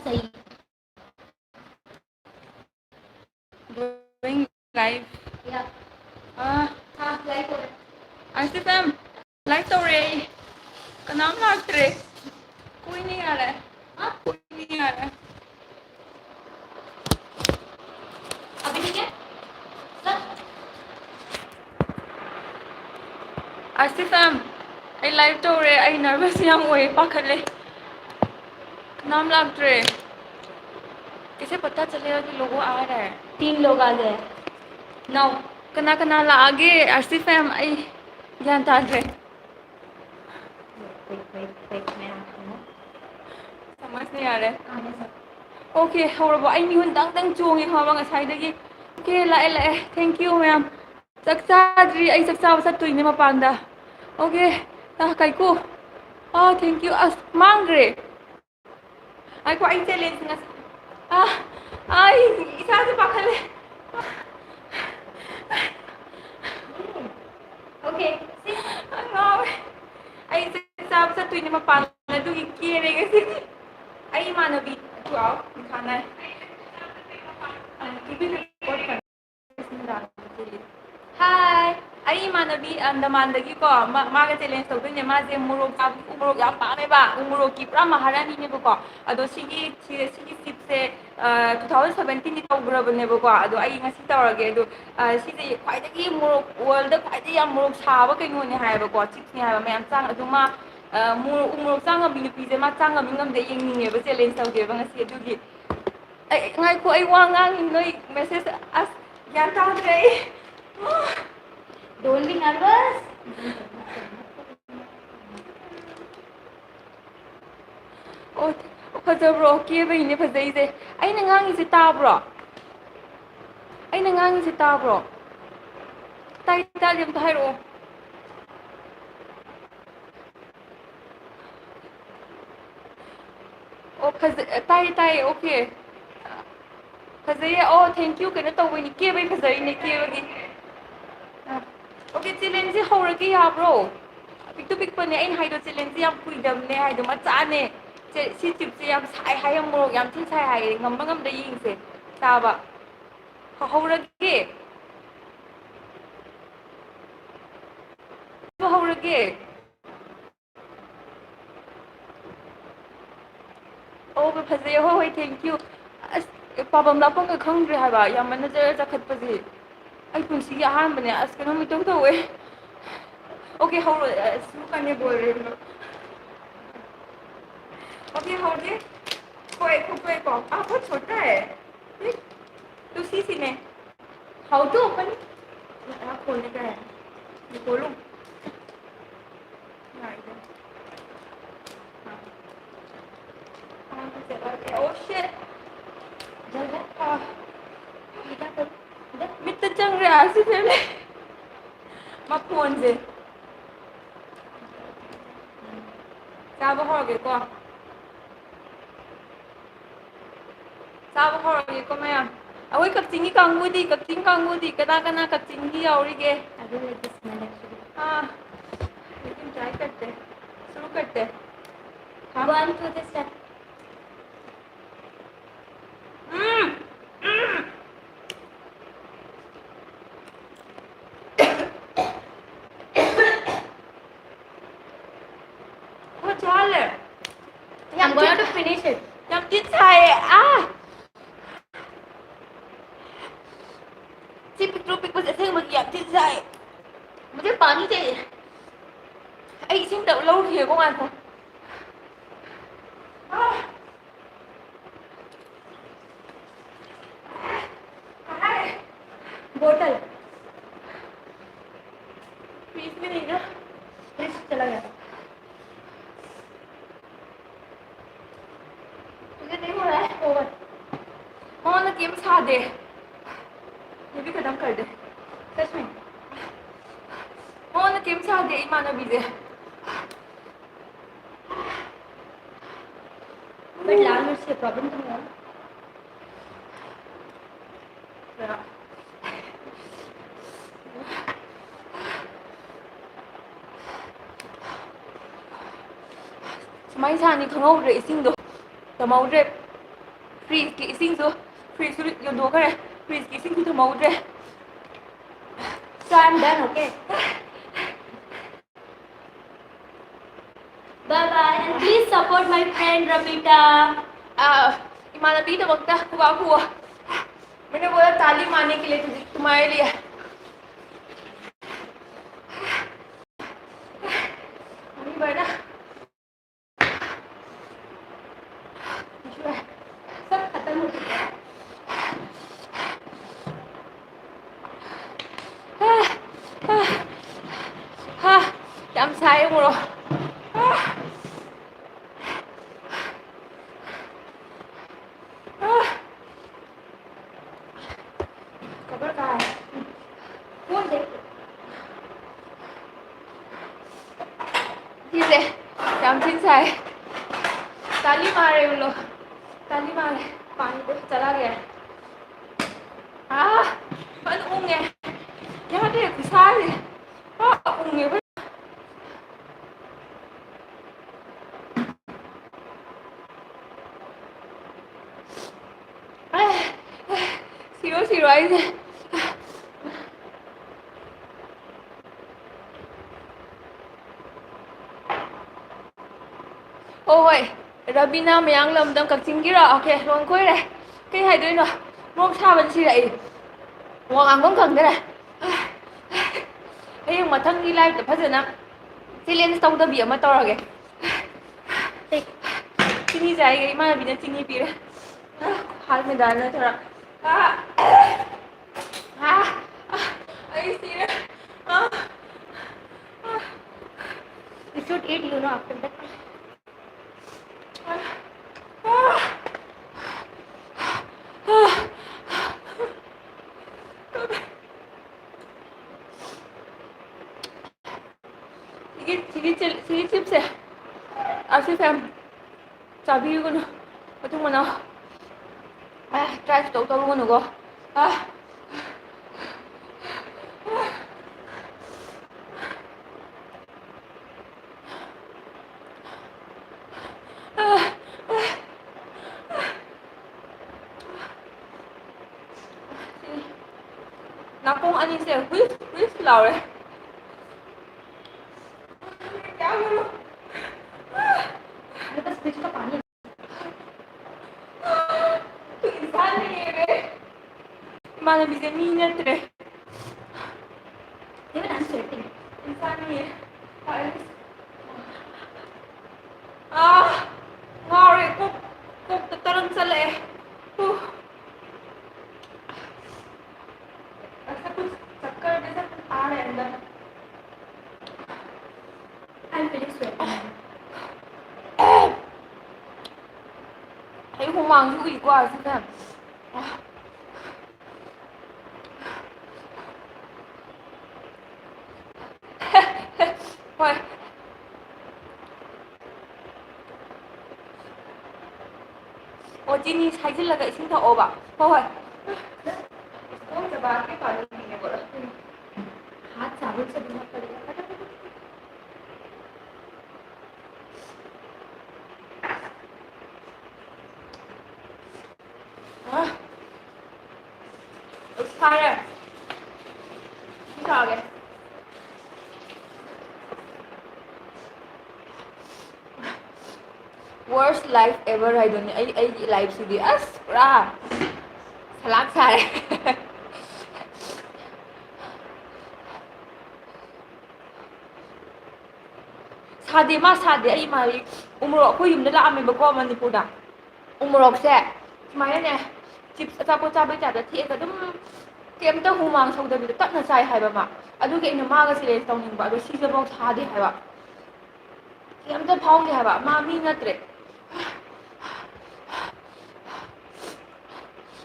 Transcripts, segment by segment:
सही Doing live. या हाँ लाइक हो रहा है आसिफ मैम लाइव तो रही का नाम लाते कोई नहीं आ रहा है हाँ कोई नहीं आ रहा है अभी ठीक है सर आसिफ मैम आई लाइव तो रहे आई नर्वस याम हुए पाखले नाम लाते कैसे पता चलेगा कि लोगों आ रहा है 3 लोग आ गए 9 कना कना लागे आसिफ मैम आई ज्ञान तादरे वेट मैं आती हूँ समझ नहीं आ रहा है आने सर ओके हौरबो आई मिहुन तंग चोंगे खाबा ngसाइदगी ओके लाए लाए थैंक यू मैम चकचाद्री आई चकचाब चतुइने मपांदा ओके काइको थैंक यू अस मांग्रे आई को आई चैलेंज ngस आई इसा से पाखले ओके ngawe ai chakchaब चतुइने मपांदा दुगी केरे ngasi ai manabi tuaw khana हाय आई इमानबी अंडमान को मागा चैलेंज तौदने माजे मोरोक याम पामेबा मोरोक की पूरा महारानी नेबको अदो सिगी सिप्से 2017 नि तौग्रबनेबको अदो आई ngasi तौरगे अदो सिजे ख्वाइदगी मोरोक वर्ल्ड ख्वाइदगी याम मोरोक साबा कइनोने हायबको चिप्स नि हायबा मयाम चांग अदो मा मोरोक चांग बिनु पिजे मा चांग मिंगमदे येंगनिनेबा चैलेंज तौदेबा ngasi अदुगी ai ko ai wa ngang noi message as yan taudre don't be nervous Oh, fazabro kebayne fazaise aina ngangise tabro aina ngangise tabro tai ta yam ta hairo oh tai okay fazaye oh thank you kana tawini kebay fazaine kebagi okay challenge haurage ya bro pick to pick pane ain haido challenge yam kuidamne haido machane si chipse yam sai hayam morok yam tin sai hai ngam da yingse taba haurage oh fazaye hoi thank you pabam la pang khangre haiba yam manager jakhatpaji ai punsi ahanbane as kano mitong tawe okay hauro su kane bolre okay haure कोई को बहुत छोटा है तो सी ने how to open खोलने का है ये खोलूं ओह शिट मित्त चंग रहा है सिर्फ मैं फोन से चाबा हो गए को चाबा हो गए को मैं अवै कच्चिंगी कांगुदी कना कना कच्चिंगी यावरीगे I will like this smell actually हाँ लेकिन ट्राई करते हैं शुरू करते हैं वन टू दिस स्टेप बहुत चाल है I'm going to finish it. यम चिंचाए पिक बस ऐसे मत यम चिंचाए मुझे पानी चाहिए आई इसिंग तब लो खिए को मान को बोतल फ्रीज में नहीं ना फ्रिज चला गया तुझे नहीं हो रहा है ओवर हाँ ना गेम छा दे ये भी खत्म कर दे सच में हाँ ना गेम छा दे मानवी दे बट लाल मिर्च से प्रॉब्लम तो नहीं है Mấy sao ni không ngầu rễ sinh được tao mau rễ ꯐ꯭ꯔꯤꯖꯀꯤ ꯏꯁꯤꯡꯁꯨ ꯐ꯭ꯔꯤꯖꯁꯨ ꯌꯣꯟꯊꯣꯛꯈ꯭ꯔꯦ ꯐ꯭ꯔꯤꯖꯀꯤ ꯏꯁꯤꯡꯁꯨ ꯊꯝꯍꯧꯗ꯭ꯔꯦ So I'm done, okay? Bye bye, and please support my friend Ramita. इमानबीदमक्ता खुआ खुआ मैंने बोला ताली मारने के लिए तुम्हारे लिए अभी बढ़ना सब खत्म हो चुका है. Yam sai mo खबर कहाँ है? कौन देख? Dice, yam sin sai ताली मारे उन लोग ताली मारे पानी पे चला गया vẫn ung nghe यहाँ पे गुस्सा है ung nghe vẫn xíu xíu ấy ôi Rabina mayang lam dam kakching gira okay long khoi này cái hai đứa nó mong sao bên xí lại Hoàng Anh cũng cần thế này nhưng mà thân đi live tập phát na sẽ lên sau đó bị mà to rồi kìa chính như vậy cái mà bị nó chính như bị đấy hai mươi đàn nữa thôi ấy xí đấy You should eat, you know, after that. Sige chips eh. Actually fam. Sabi ko na. Itong ano. Try to tawag ko na ko. Nakong ano siya. Whisk flour eh. मेरे पास fridge का पानी है. तो इंसान नहीं है रे माना बिसे मीनत रे Even I'm sweating. इंसान नहीं है ngore kuk terang sale ऐसा कुछ चक्कर जैसा कुछ आ रहा है अंदर I'm feeling sweating. thấy không mang dữ gì quá chứ em thôi Jenny 사질라가 있으면 더 오바 thôi कौन सा बात के पानी पीने बोला हाथ साबुन से धोना पड़ेगा. expire sao vậy worst life ever I don't I life CD as ra salak sai 사대 마 사대 이 말이 우물럭 그 юм들 라면ꯕꯀꯣ ꯃꯅꯤꯄꯨꯔꯗ 우물럭ꯁꯦ ꯁꯨꯃꯥꯏꯅꯅꯦ ꯆꯤꯞꯁ ꯑꯆꯥꯄꯣꯠ ꯆꯥꯕꯩ ꯇꯥꯏꯞꯇ ꯊꯦꯛꯑꯒ ꯑꯗꯨꯝ ꯀꯩꯝꯇ ꯍꯨꯃꯥꯡ ꯁꯧꯗꯕꯤꯗ ꯇꯞꯅ ꯆꯥꯏ ꯍꯥꯏꯕ ꯃꯥ ꯑꯗꯨꯒꯤ ꯑꯩꯅ ꯃꯥꯒ ꯆꯦꯂꯦꯟꯖ ꯇꯧꯅꯤꯡꯕ ꯑꯗꯣ ꯁꯤꯁꯦꯐꯥꯎ ꯁꯥꯗꯦ ꯍꯥꯏꯕ ꯀꯩꯝꯇ ꯐꯥꯎꯗꯦ ꯍꯥꯏꯕ ꯃꯥ ꯃꯤ ꯅꯠꯇ꯭ꯔꯦ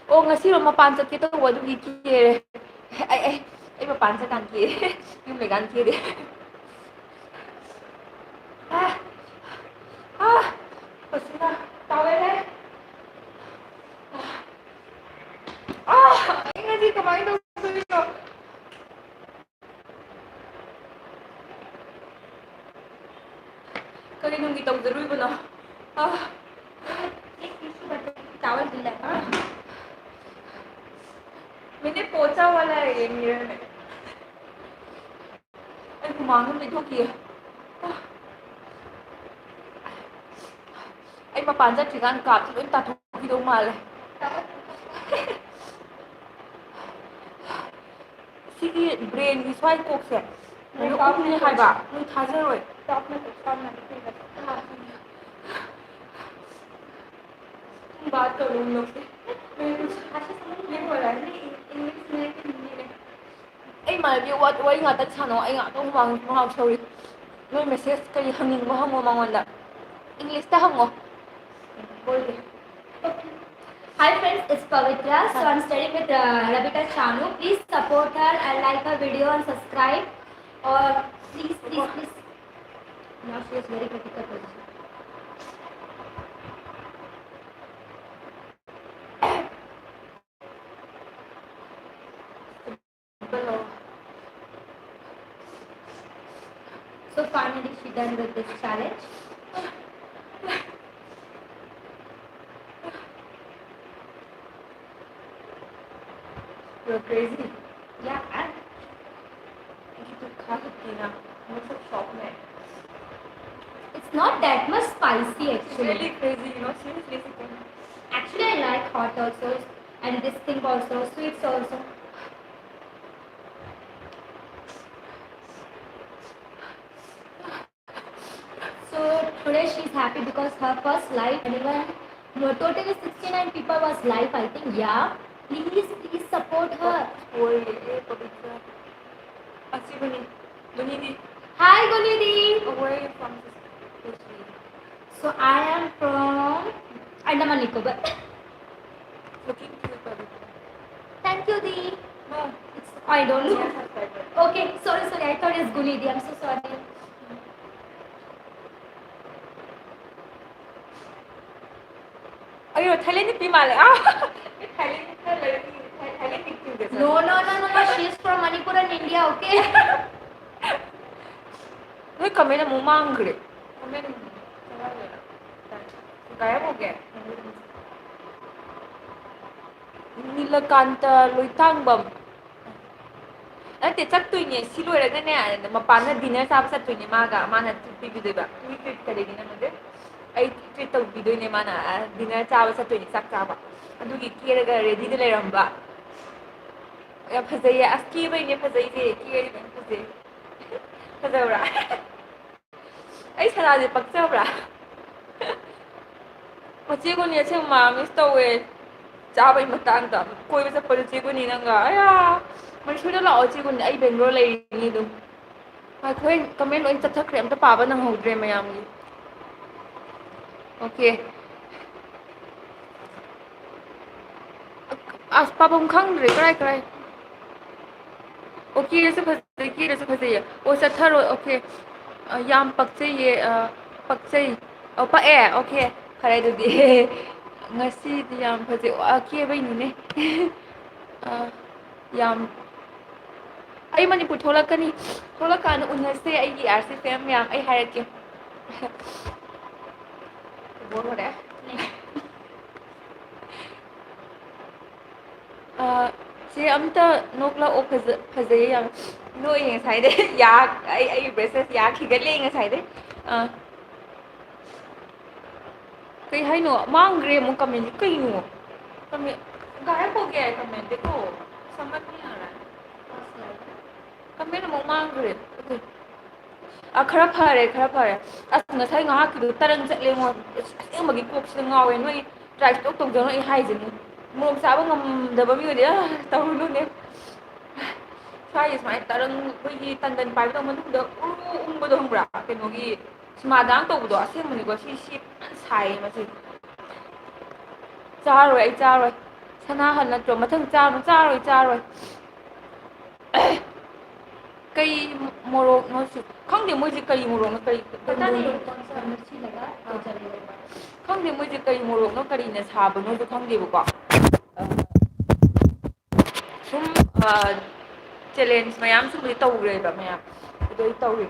ꯑꯣ ꯉꯁꯤꯔꯣ ꯃꯄꯥꯟ ꯆꯠꯀꯦ ꯇꯧꯕ ꯑꯗꯨꯒꯤ ꯀꯦꯔꯦ ꯑꯩ ꯃꯄꯥꯟ ꯆꯠꯀꯥꯟ ꯀꯦꯔꯦ ꯌꯨꯝ ꯂꯩꯀꯥꯟ ꯀꯦꯔꯦ पसीना टॉवेल है इंग्लिश कमाई तो कहीं नूंगी तो जरूर बना एक टिश्यू बचा. चावल गिल्ला है मैंने पोचा वाला है ये मिरर में अरे हुमांग में थोकी अरे मपान चट्रिकान काप लोई ताथोकीदौ माले सिगी ब्रेन की स्वाई कोक से मैंने उम्ने हाइबा नोई थाजरोय टॉप में कुछ और नहीं बात करूँ उन लोग से मैं कुछ भाषा समझ ये हो रहा है इंग्लिश में हिंदी में अई मानबी वही ngata chano ai ngata humang sorry noi message kay hanging mo hango mangonda English ta hango bolde Hi friends, it's Pavitra. So I'm studying with Rabita Chanu. Please support her and like her video and subscribe. Or please. Now she is very critical position. So finally she done with this challenge. you're crazy Yeah, and you खा सकती ना वो सब shop में it's not that much spicy it's actually. really crazy you know seriously speaking Actually I like hot also and this thing also, sweets also. So today she's happy because her first live anyone no, totally 69 people was live I think. Yeah, please support her. ओए ये पवित्र अच्छी बनी दी Hi Gunidi. away from this So I am from Andaman Nicobar. looking cute पवित्र Thank you Di. no It's, I don't know. yes subscriber Okay, sorry I thought it's Gunidi. I'm so sorry. अयो Thailand की माले आ Thailand का लड़की Thailand की क्यों कैसा No. She's from Manipur and India. Okay. 왜 카메라 못 망 그래 카메라 गायब हो गया नीलकांत लोइतांगबम नते चत्तुइने सी लोइरगने मपान डिनर चाब चत्तुइने मागा माना पिबिदेबा ट्रीट करेगिना मदे आई ट्रीट तौबिदोइने माना डिनर चाब चत्तुइने चाक चाबा अदुगी केरगा रेडी दे लेरंबा या फजैया अस्की बइने फजैजे केरी बन फजे फजौरा आई सनाजे पक्चौरा मचेगोनी असे मामिस तौवे चाबई मतंगदा कोई बस पर चेगोनी नंगा आया मनसुदा लाओ चेगोनी आई बेंगलोर लेनी दु खोई कमेंट लोइन चथखरे अमता पाबा नंगहौद्रे मयामगी ओके as पाबम खंगद्रे कराय ओके रेसे फजे ओ चथरो ओके याम पक्चैये पक्चै ओ पाए ओके खरे दुदी ngasi yam faje ke bai ni ne yam ai manipur tholakani tholakana unhase ai gi rc fam yam ai harake bor hore che amta nokla o faje yam no ing sai de ya ai braces ya khigal le ing sai de कई है no मांगरे मु comment कई no comment गायब हो गया है comment देखो समझ नहीं आ रहा है कमेंट मु मांगरे खरा फरे अस नसाई ngah ki tarang chatle mo asengmagi kok sing ngawe noi drive tok tok jong ai haijini mom sa ba ngam da ba mi de tawlu ne sai is mai tarang wi tandan pai da man da ba do hambra ke no gi smadang tok do asengmani go si sai ma si चारोय सना हल नत्रो मथंग चारोय कई मोरोक no सु खंगदे मोजे कई मोरोक no कई पता नहीं कौन सा मिर्ची लगा तो चलेगा खंगदे मोजे कई मोरोक नो करी ने साबनो जो खंगदे बको सुम चैलेंज मयाम सुम तौग्रे बा मयाम दो तौरे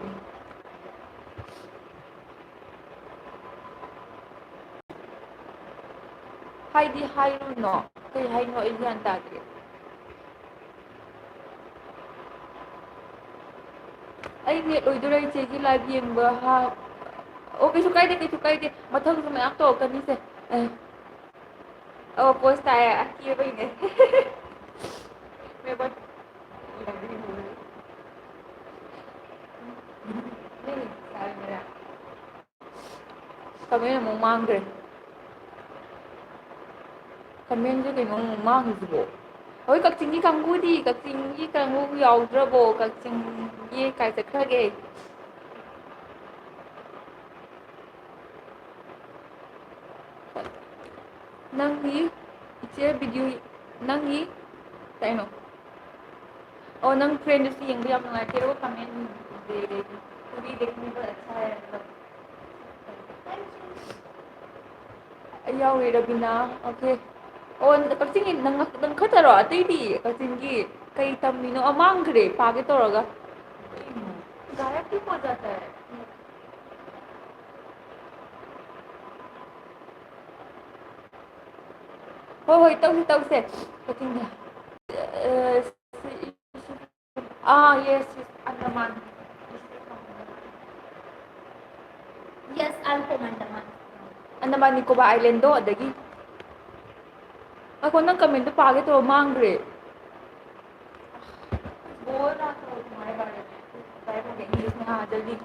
하이디 하이루노 그게 하이노 얘기한 따지 ꯑꯩꯗꯤ ꯂꯣꯏꯗꯣꯔꯦ ꯏꯆꯦꯒꯤ ꯂꯥꯏꯚ ꯌꯦꯡꯕ ꯑꯣ ꯀꯩꯁꯨ ꯀꯥꯏꯗꯦ ꯃꯊꯪꯁꯨ ꯃꯌꯥꯝ ꯇꯧꯔꯛꯀꯅꯤꯁꯦ पोस्ट आया ये भाई ने मेरे को नहीं सारे मेरा comment mo mangre comment chứ cái mong mang gì bộ ôi các chính đi càng vui đi các chính đi càng vui giàu ra bộ các chính đi cái sẽ khác ghê năng ý chế video năng ý tại nào और नंग friend से young भी आप लोग आके वो comment दे रही थी तो भी देखने में अच्छा है मतलब यार ये रबिना ओके और कच्चिंग नंग नंग खतर रो आते ही कच्चिंग की कई तम मीनो अमांग करे पागे तो रगा गायब क्यों हो जाता है हो तब से कच्चिंग yes, Andaman. Yes, I'm from Andaman. Andaman Nicobar Island do adagi. Ako nang comment to page to mangre. Bol na to tumhare bare mein. Try mo English mein ha jaldi.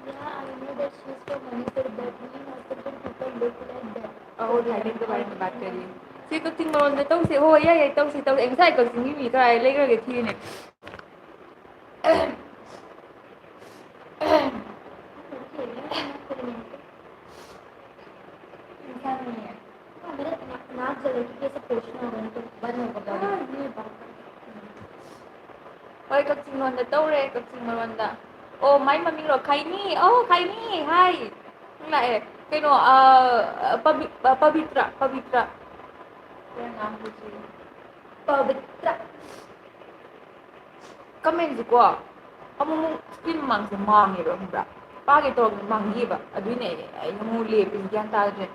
Yeah, I know that she's from Manipur, but we most of the people look like that. Oh, Thailand के बारे में बात करिए. Si Kacing Maron na to si oh yeah to si to em sai Kacing ni mi kai lấy cái thi này. नाक जलेगी कैसे पोषण होगा तो बंद होगा ये बात Oi Kacing Maron na to re Kacing Maron da. Oh mai mami ro khai ni. Oh khai ni. Hi. Lại cái nó Pavitra cái नाम पूछिए पवित्र comment gì quá amu skin mang se mangi ro hibra page to mangi ba aduine ai mu le pin gyan ta je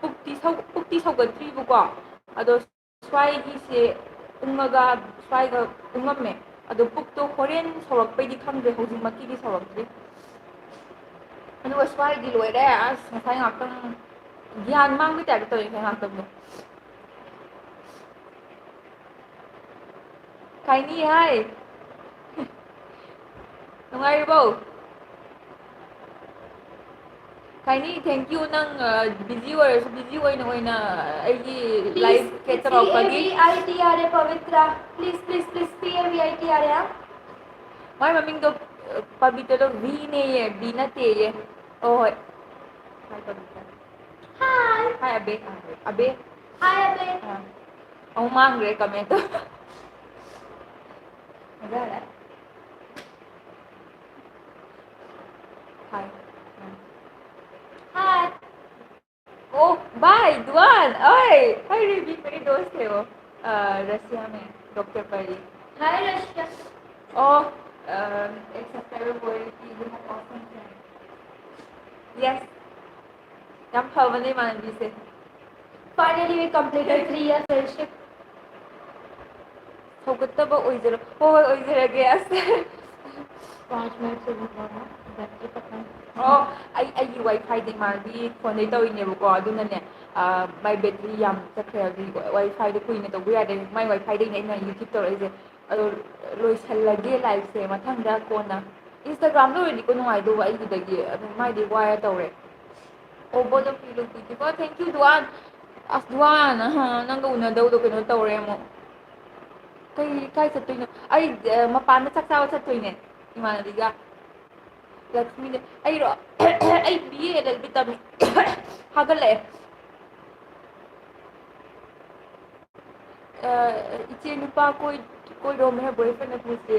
pukti sau ga tri bu kwa ado swai gi se ungaga swai ga ungamme ado pukto korean sorak pe di khang de hojing maki di sorak tri anu swai di loi re as sai ngak tang gyan mang bi ta to sai ngak tang Kai ni hai. Nungayribo. Kai ni thank you nang busy na aigi live catch up pagi. PAVITR Pavitra. Please PAVITR ya. Mai maming do Pavitra do V ne ye B na te ye. Oh hi. Hi Pavitra. Hi. Hi Abe. Abe. Hi Abe. Ông mang re comment. Mजा आ रहा है हाय Hi. ओह bye दुआन ओए हाय रिबी मेरी दोस्त है वो Russia में doctor पढ़ी Hi Rashya. ओह एक सब्सक्राइबर बोल रही थी you have awesome friend yes हम फवने मानवी से Finally we completed 3 year friendship. सौगत्तबा ओइजर होय ओइजरगे अस 5 मिनट से बोलना बैटरी खत्म Oh, ai wifi ding mari phone dai tawinebako adunane my battery yam chakhradi wifi de kuine to bu yade my wifi dai nei na youtube tawrese ado loisallage live se mathangda kona instagram lo ri ko nungai do ai gidagi ado my de wire tawre oh bodo pilu ki ko thank you duan as duan nang una do do kino tawre mo kai chattoino ai mapan na chaksawa chattoine imanadiga Lakshmi ne ai ro ai BA da vitamin hagale iche nupa कोई रो में boyfriend है पूछते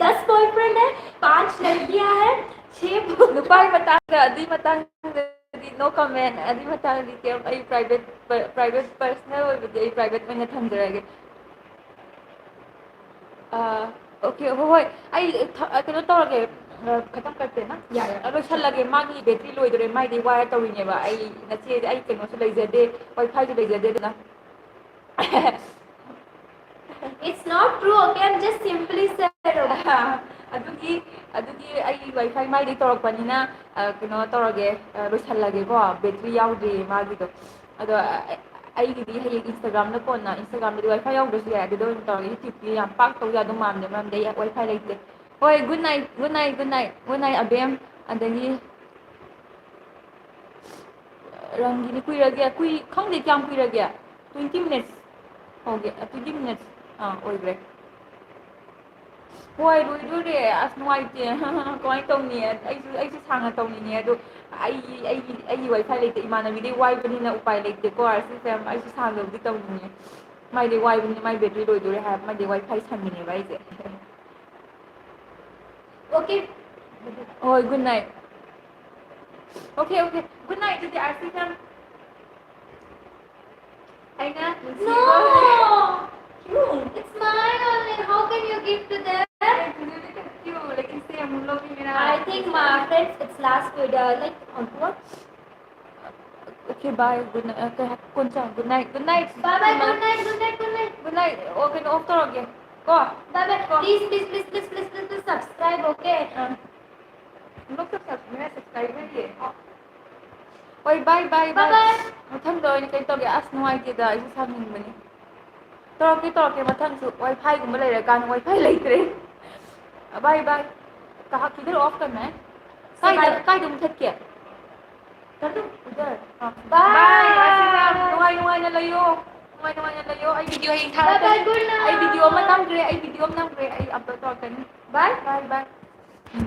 10 boyfriend है 5 लड़कियां हैं 6 nupa adi matang no comment adi matang di ke ai private personal ai private में न थमजरगे okay hoi ai kano tawage ꯈꯇꯪ ꯀꯠꯇꯦꯅ Yeah. ꯂꯣꯏꯁꯜꯂꯒꯦ ꯃꯥꯒꯤ ꯕꯦꯇ꯭ꯔꯤ ꯂꯣꯏꯗꯣꯔꯦ ꯃꯥꯏꯗꯤ ꯋꯥꯏꯔ ꯇꯧꯔꯤꯅꯦꯕ ꯑꯩ ꯅꯆꯦꯗꯤ ꯑꯩ ꯀꯩꯅꯣꯁꯨ ꯂꯩꯖꯗꯦ ꯋꯥꯏꯐꯥꯏꯁꯨ ꯂꯩꯖꯗꯦ ꯑꯗꯨꯅ It's not true, okay? I'm just simply said. Okay? ꯑꯗꯨꯒꯤ ꯑꯩ ꯋꯥꯏꯐꯥꯏ ꯃꯥꯏꯗꯤ ꯇꯧꯔꯛꯄꯅꯤꯅ ꯀꯩꯅꯣ ꯇꯧꯔꯒꯦ ꯂꯣꯏꯁꯜꯂꯒꯦꯀꯣ ꯕꯦꯇ꯭ꯔꯤ ꯌꯥꯎꯗ꯭ꯔꯤ ꯃꯥꯒꯤꯗꯣ ꯑꯗꯣ ꯑꯩꯒꯤꯗꯤ ꯍꯌꯦꯡ ꯏꯟꯁꯇꯥꯒ꯭ꯔꯥꯝꯗ ꯀꯣꯟꯅ ꯏꯟꯁꯇꯥꯒ꯭ꯔꯥꯝꯗꯗꯤ ꯋꯥꯏꯐꯥꯏ ꯌꯥꯎꯗ꯭ꯔꯁꯨ ꯌꯥꯏ ꯑꯗꯨꯗ ꯑꯣꯏꯅ ꯇꯧꯔꯒꯦ ꯌꯨꯇ꯭ꯌꯨꯕꯇꯤ ꯌꯥꯝ ꯄꯥꯛ ꯇꯧ ꯌꯥꯗꯧ ꯃꯥꯟꯗꯦ ꯃꯔꯝꯗꯤ ꯑꯩ ꯋꯥꯏꯐꯥꯏ ꯂꯩꯇꯦ ꯍꯣꯏ good night good night good night good night good night ꯑꯕꯦꯝ ꯑꯗꯒꯤ ꯔꯪꯒꯤꯅꯤ ꯈꯪꯗꯦ ꯀꯌꯥꯝ ꯀꯨꯏꯔꯒꯦ 20 ꯃꯤꯅꯠꯁ ꯍꯧꯒꯦ 20 ꯃꯤꯅꯠꯁ ꯑꯣꯏꯈ꯭ꯔꯦ ꯍꯣꯏ ꯂꯣꯏꯗꯣꯔꯦ ꯑꯁ ꯅꯨꯡꯉꯥꯏꯇꯦ ꯀꯃꯥꯏꯅ ꯇꯧꯅꯤ ꯑꯩꯁꯨ ꯁꯥꯡꯅ ꯇꯧꯅꯤꯡꯉꯦ ꯑꯗꯣ ꯑꯩꯒꯤ ꯋꯥꯏꯐꯥꯏ ꯂꯩꯇꯦ ꯏꯃꯥꯟꯅꯕꯤꯗꯩ ꯋꯥꯏꯕꯅꯤꯅ ꯎꯄꯥꯏ ꯂꯩꯇꯦꯀꯣ ꯁꯤꯁꯦ ꯑꯩꯁꯨ ꯁꯥꯡꯅꯕꯨꯗꯤ ꯇꯧꯅꯤꯡꯉꯦ ꯃꯥꯏꯗꯤ ꯋꯥꯏꯕꯅꯤꯅ ꯃꯥꯏ ꯕꯦꯇ꯭ꯔꯤ ꯂꯣꯏꯗꯣꯔꯦ ꯍꯥꯏꯕ ꯃꯥꯏꯗꯤ ꯋꯥꯏꯐꯥꯏ ꯁꯝꯃꯤꯅꯦꯕ ꯑꯩꯁꯦ Okay. ꯍꯣꯏ good night okay good night ꯑꯗꯨꯗꯤ ꯑꯥꯔꯁꯤ ꯃꯦꯝ ꯑꯩꯅ No! ꯅꯨꯡꯁꯤꯕ It's mine only. How can you give to them? I think my friends, it's last video. Like, on what? Okay, bye. Good night. Kuncha, good night. Good night. Bye bye. Good night. Good night. Good night. Good night. Okay, off tawagge. Go. Bye bye. Go. Please subscribe. Okay. Look at us. May subscribe me. Oi, bye. Bye bye. Mathang do ni kay tawagge as nuwaitida ay sasamingbani. Tawagge mathang su wifi gumba leirakan wifi leitre. Bye. Kहा kidhar off karna hai? Kai dum thatke? Chalo udhar. Bye. Nuwai na layo. Ay video hing Bye bye. Good night. Ay video ma namgre. Ay upload tawagkani. Bye. Bye.